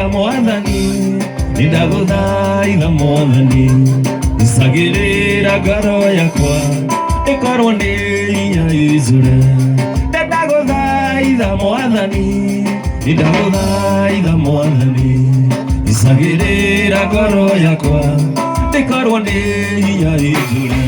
Mwathani nindaguthaitha Mwathani nsagĩrĩra ngoro yakwa ĩkorwo nĩ hinya ĩjũre. Nindaguthaitha Mwathani nindaguthaitha Mwathani nsagĩrĩra ngoro yakwa ĩkorwo nĩ hinya ĩjũre.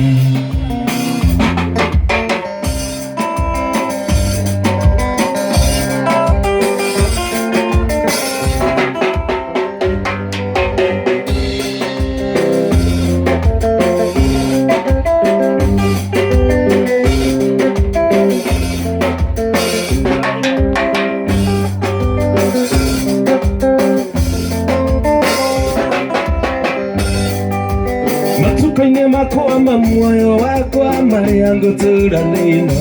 Matuko-inĩ makwa ma muoyo wakwa marĩa ngũtũũra thĩinĩ.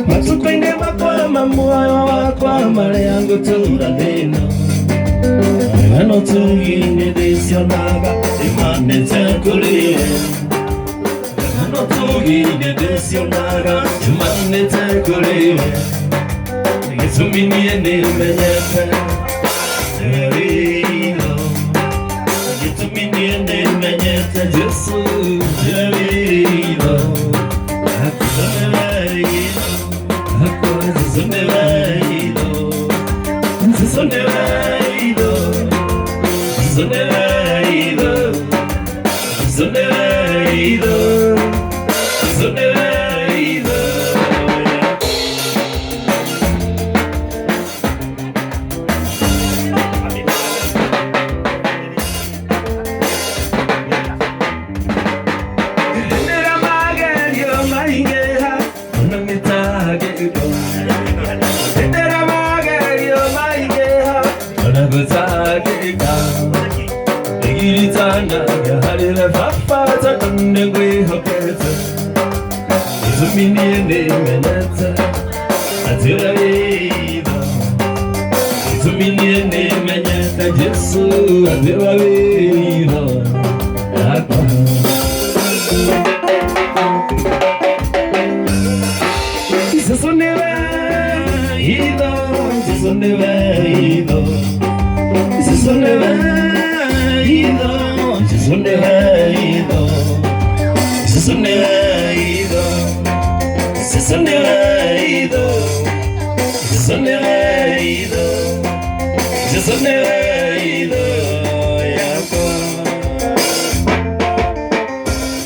Matuko-inĩ makwa ma muoyo wakwa marĩa ngũtũũra thĩinĩ. Wegano tugi-inĩ ndĩcionaga imanĩte kũrĩ we. Wegano tugi-inĩ ndĩcionaga imanĩte kũrĩ we. Gĩtũmi niĩ nĩmenyete nĩwe wĩira. Gĩtũmi niĩ nĩmenyete Jesũ nĩwe wĩira. Hakwa nĩwe wĩira. Hakwa Jesũ nĩwe wĩira. Jesũ nĩwe wĩira. Jesũ nĩwe wĩira. Jesũ nĩwe wĩira. Jesũ nĩwe wĩira. Jesũ nĩwe wĩira. Jesũ nĩwe wĩira. Jesũ nĩwe wĩira. Jesũ nĩwe wĩira. Jesũ nĩwe